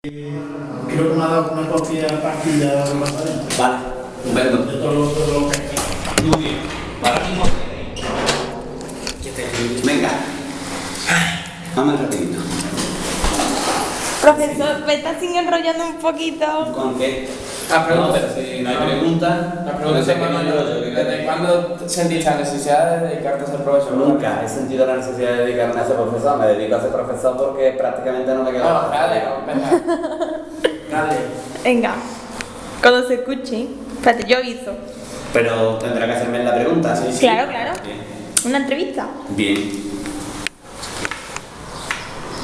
Creo que me ha dado una copia partida de Magdalena. Vale, estupendo. De todo lo que hay aquí. Muy bien. Ahora mismo. Venga. Vamos rapidito. Profesor, me está sin enrollando un poquito. ¿Con qué? La pregunta. No, pero si no hay preguntas. La pregunta es, ¿desde cuándo sentiste la necesidad de dedicarte a ser profesor? Nunca he sentido la necesidad de dedicarme a ser profesor. Me dedico a ser profesor porque prácticamente no me queda No, dale, vamos a empezar. Dale. Venga, cuando se escuche. Espérate, yo aviso. Pero tendrá que hacerme la pregunta, ¿sí? Claro, claro. Bien. Una entrevista. Bien.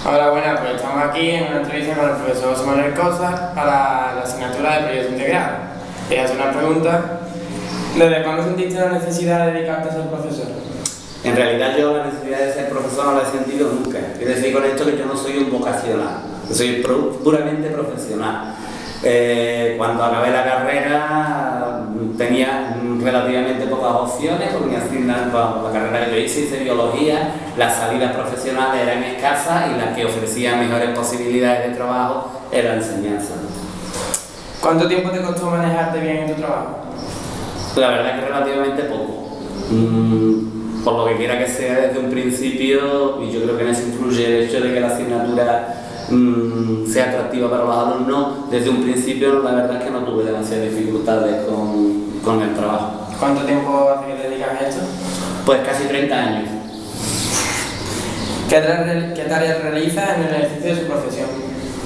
Hola, buenas, pues estamos aquí en una entrevista con el profesor José Manuel Cosa para la asignatura de proyecto integrado. Y hacer una pregunta. ¿Desde cuándo sentiste la necesidad de dedicarte a ser profesor? En realidad yo la necesidad de ser profesor no la he sentido nunca. Quiero decir con esto que yo no soy un vocacional, yo soy puramente profesional. Cuando acabé la carrera tenía relativamente pocas opciones porque la carrera que yo hice biología, las salidas profesionales eran escasas y las que ofrecían mejores posibilidades de trabajo era la enseñanza. ¿Cuánto tiempo te costó manejarte bien en tu trabajo? La verdad que relativamente poco. Por lo que quiera que sea desde un principio, y yo creo que en eso influye el hecho de que la asignatura sea atractiva para los alumnos, desde un principio la verdad es que no tuve demasiadas dificultades con el trabajo. ¿Cuánto tiempo hace que te dedicas a esto? Pues casi 30 años. ¿Qué tareas realizas en el ejercicio de su profesión?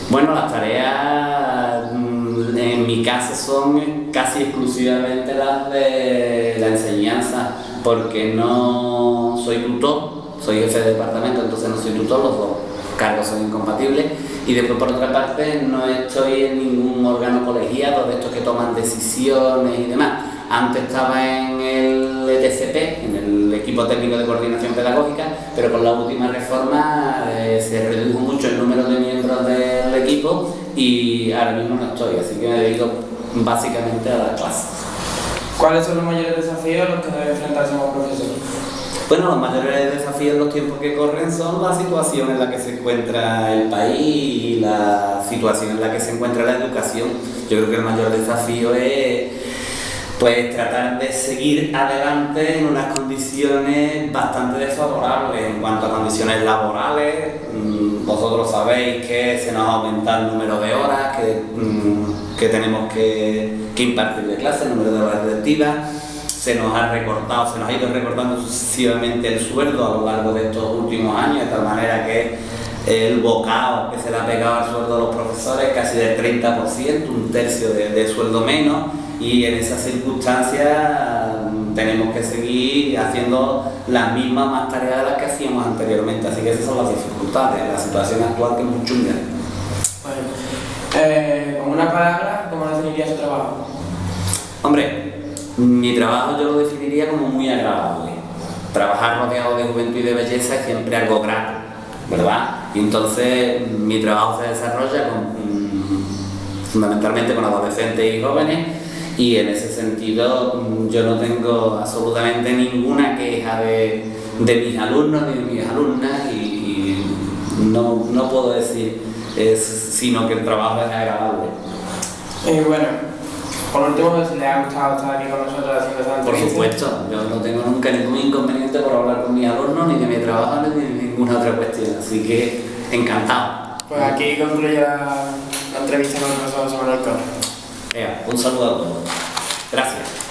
Bueno, las tareas en mi caso son casi exclusivamente las de la enseñanza, porque no soy tutor, soy jefe de departamento, entonces no soy tutor, los dos cargos son incompatibles, y después por otra parte no estoy en ningún órgano colegiado de estos que toman decisiones y demás. Antes estaba en el ETCP, en el Equipo Técnico de Coordinación Pedagógica, pero con la última reforma se redujo mucho el número de miembros del equipo y ahora mismo no estoy, así que me dedico básicamente a la clase. ¿Cuáles son los mayores desafíos a los que debe enfrentarse como profesor? Bueno, los mayores desafíos en los tiempos que corren son la situación en la que se encuentra el país y la situación en la que se encuentra la educación. Yo creo que el mayor desafío es pues tratar de seguir adelante en unas condiciones bastante desfavorables en cuanto a condiciones laborales. Vosotros sabéis que se nos ha aumentado el número de horas que tenemos que impartir de clase, el número de horas lectivas. Se nos ha ido recortando sucesivamente el sueldo a lo largo de estos últimos años, de tal manera que el bocado que se le ha pegado al sueldo de los profesores es casi del 30%, un tercio de sueldo menos, y en esas circunstancias tenemos que seguir haciendo las mismas más tareas de las que hacíamos anteriormente, así que esas son las dificultades, la situación actual que es muy chunga. Bueno, con una palabra, ¿cómo definirías su trabajo? Hombre, mi trabajo yo lo definiría como muy agradable. Trabajar rodeado de juventud y de belleza es siempre algo grato, ¿verdad? Y entonces mi trabajo se desarrolla fundamentalmente con adolescentes y jóvenes, y en ese sentido yo no tengo absolutamente ninguna queja de mis alumnos ni de mis alumnas, y no puedo decir sino que el trabajo es agradable. Bueno, por último, si le ha gustado estar aquí con nosotros haciendo esta Por entrevista. supuesto, yo no tengo nunca ningún inconveniente por hablar con mis alumnos, ni de mi trabajo, ni de ninguna otra cuestión, así que encantado. Pues aquí concluye la entrevista con el profesor José Manuel Cosa. Un saludo a todos. Gracias.